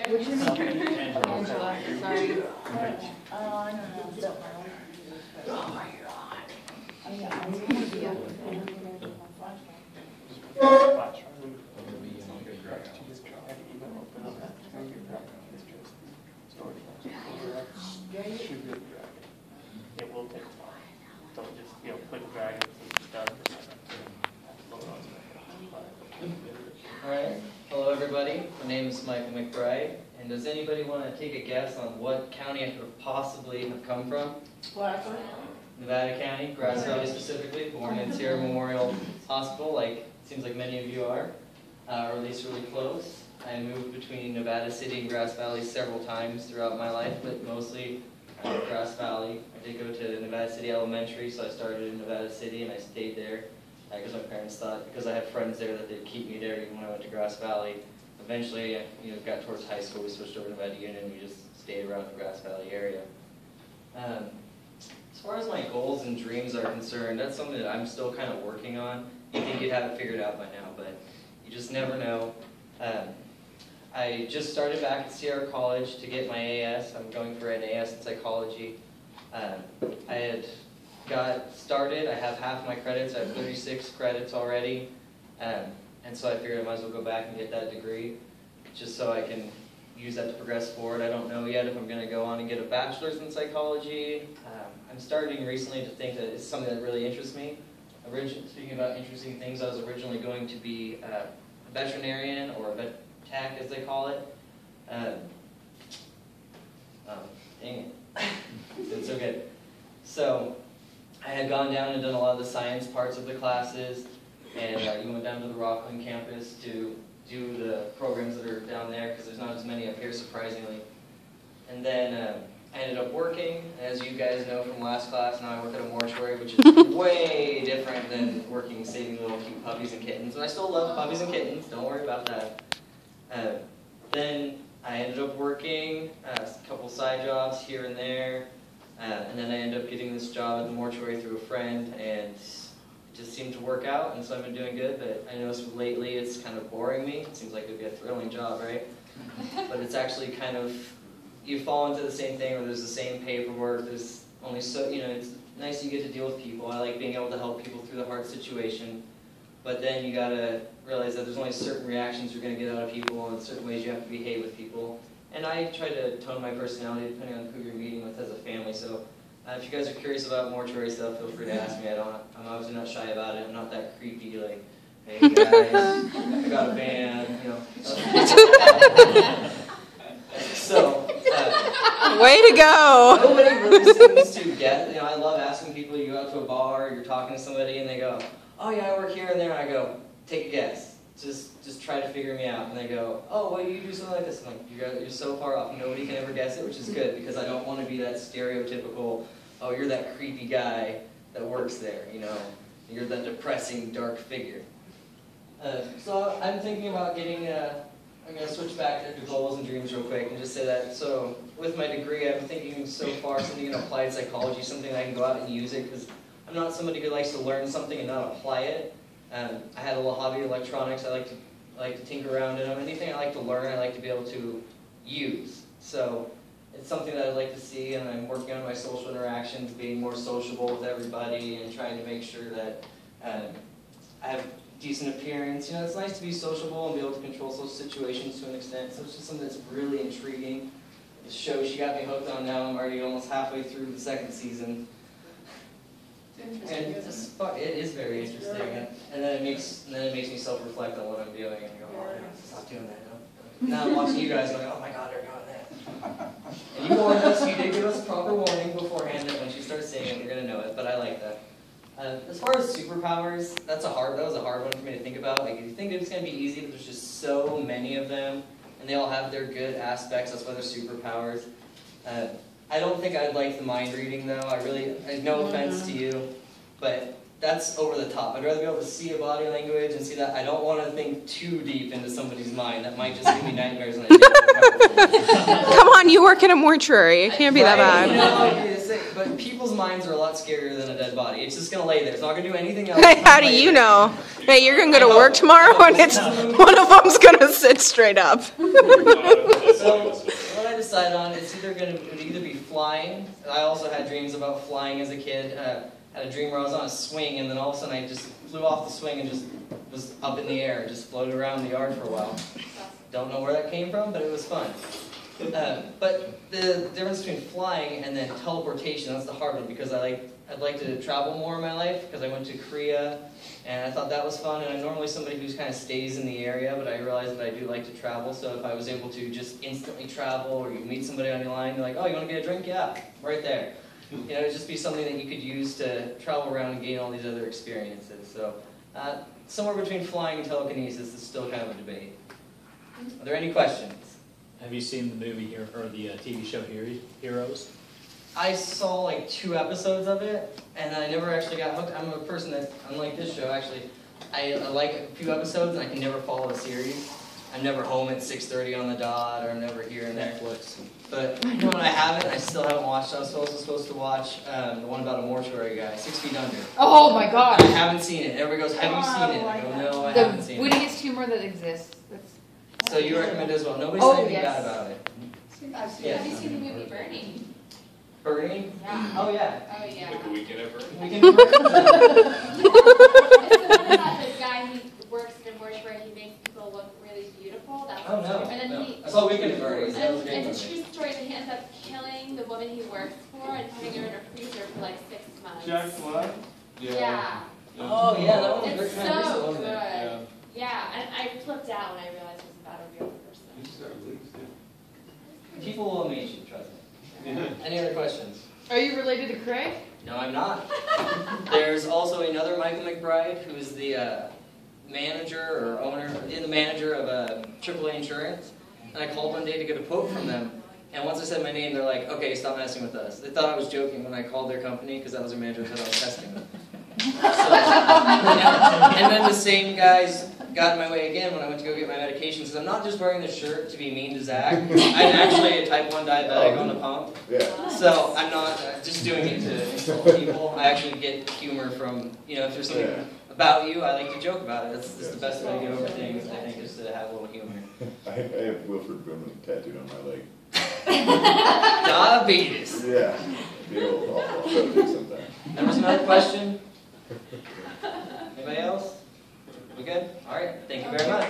What's your name? Angela. Sorry. Oh, I don't know. Oh my God. It will take a while. Don't just, click and drag it, it's done. Alright, hello everybody. My name is Michael McBride. And does anybody want to take a guess on what county I could possibly have come from? What? Nevada County, Grass Valley specifically, born in Sierra Memorial Hospital, seems like many of you are, or at least really close. I moved between Nevada City and Grass Valley several times throughout my life, but mostly Grass Valley. I did go to Nevada City Elementary, so I started in Nevada City and I stayed there because my parents thought, because I had friends there, that they'd keep me there even when I went to Grass Valley. Eventually, got towards high school, we switched over to Nevada Union, and we just stayed around the Grass Valley area. As far as my goals and dreams are concerned, that's something that I'm still kind of working on. You'd think you'd have it figured out by now, but you just never know. I just started back at Sierra College to get my AS. I'm going for an AS in psychology. I had got started. I have half my credits. I have 36 credits already. And so I figured I might as well go back and get that degree, just so I can use that to progress forward. I don't know yet if I'm going to go on and get a bachelor's in psychology. I'm starting recently to think that it's something that really interests me. Speaking about interesting things, I was originally going to be a veterinarian, or a vet tech as they call it. Dang it. It's so good. So I had gone down and done a lot of the science parts of the classes, and you went down to the Rockland campus to do the programs that are down there, because there's not as many up here, surprisingly. And then I ended up working, as you guys know from last class. Now I work at a mortuary, which is way different than working saving little cute puppies and kittens. And I still love puppies and kittens, don't worry about that. Then I ended up working a couple side jobs here and there, and then I ended up getting this job at the mortuary through a friend, and it just seemed to work out, and so I've been doing good. But I noticed lately it's kind of boring me. It seems like it would be a thrilling job, right? But it's actually kind of, you fall into the same thing where there's the same paperwork. There's only so, it's nice you get to deal with people. I like being able to help people through the hard situation. But then you gotta realize that there's only certain reactions you're gonna get out of people, and certain ways you have to behave with people. And I try to tone my personality depending on who you're meeting with as a family. So if you guys are curious about mortuary stuff, feel free to ask me. I'm obviously not shy about it. I'm not that creepy, like, hey guys, I got a band, So, way to go! Nobody really seems to get, I love asking people. You go out to a bar, you're talking to somebody, and they go, oh yeah, I work here and there. And I go, take a guess. Just try to figure me out. And they go, oh, well, you do something like this. I'm like, you're so far off. Nobody can ever guess it, which is good, because I don't want to be that stereotypical, oh, you're that creepy guy that works there, You're that depressing, dark figure. So I'm thinking about getting, I'm going to switch back to goals and dreams real quick and just say that. So with my degree, I'm thinking so far something in applied psychology, something I can go out and use it, because I'm not somebody who likes to learn something and not apply it. I had a little hobby of electronics. I like to tinker around in them. Anything I like to learn, I like to be able to use. So it's something that I'd like to see, and I'm working on my social interactions, being more sociable with everybody, and trying to make sure that I have decent appearance. It's nice to be sociable and be able to control social situations to an extent. So it's just something that's really intriguing. The show she got me hooked on now. I'm already almost halfway through the second season. And it is very interesting, and then it makes me self-reflect on what I'm doing, and go, oh, stop doing that. Now I'm watching you guys going, oh my God, they're doing that. And you warned us, you did give us proper warning beforehand that once you start seeing it, you're going to know it. But I like that. As far as superpowers, that was a hard one for me to think about. Like, you think it's going to be easy, but there's just so many of them, and they all have their good aspects. That's why they're superpowers. I don't think I'd like the mind reading, though. No offense to you, but that's over the top. I'd rather be able to see a body language and see that. I don't want to think too deep into somebody's mind. That might just give me nightmares when I take Come on, you work in a mortuary. It can't be that bad. But people's minds are a lot scarier than a dead body. It's just going to lay there. It's not going to do anything else. Hey, how do you know? Hey, you're going to go to work tomorrow and one of them's going to sit straight up. So what I decided on, it would either be flying. I also had dreams about flying as a kid. Had a dream where I was on a swing, and then all of a sudden I just flew off the swing and just was up in the air and just floated around the yard for a while. Don't know where that came from, but it was fun. But the difference between flying and then teleportation, that's the hard one, because I'd like to travel more in my life, because I went to Korea, and I thought that was fun, and I'm normally somebody who kind of stays in the area, but I realized that I do like to travel, so if I was able to just instantly travel, or you meet somebody on your line, they're like, oh, you want to get a drink? Yeah, right there. You know, it'd just be something that you could use to travel around and gain all these other experiences. So, somewhere between flying and telekinesis is still kind of a debate. Are there any questions? Have you seen the movie here or the TV show Heroes? I saw like 2 episodes of it, and I never actually got hooked. I'm a person that, unlike this show, actually, I like a few episodes, and I can never follow a series. I'm never home at 6:30 on the dot, or I'm never here and there. Netflix. But you know what, I still haven't watched. I was also supposed to watch the one about a mortuary guy, 6 Feet Under. Oh my god. I haven't seen it. Everybody goes, have you seen it? I go, no, I haven't The seen it. wittiest humor that exists. So you recommend it as well. Nobody Oh, said anything yes. bad about it. Absolutely. Have you seen the movie Burning? Burning? Yeah. Oh, yeah. Oh, yeah. Like a weekend at Burning? We can burn It's the one about this guy who works in a mortuary. He makes people look really beautiful. That's Oh, no. And then No. he, I saw Weekend at Bernie's. That was a great and it's a movie. true story that he ends up killing the woman he works for and putting her in a freezer for like 6 months. Jack Black? Yeah. Oh, yeah, that one was It's kind of recent, so wasn't good. it? Yeah, and I flipped out when I realized it was about a real person. People will meet you, trust me. Any other questions? Are you related to Craig? No, I'm not. There's also another Michael McBride, who is the manager or owner, the manager of AAA Insurance. And I called one day to get a quote from them. And once I said my name, they're like, okay, stop messing with us. They thought I was joking when I called their company, because that was their manager that I was testing them. And then the same guys got in my way again when I went to go get my medication, because I'm not just wearing the shirt to be mean to Zach. I'm actually a type 1 diabetic on the pump. Yeah. So I'm not just doing it to insult people. I actually get humor from, you know, if there's something about you, I like to joke about it. That's the best way to get over things, I think, is to have a little humor. I have Wilford Brimley tattooed on my leg. Diabetes. Yeah. Big old awful. I'll show it to you sometime. There was another question? Anybody else? We good? All right. Thank you very much.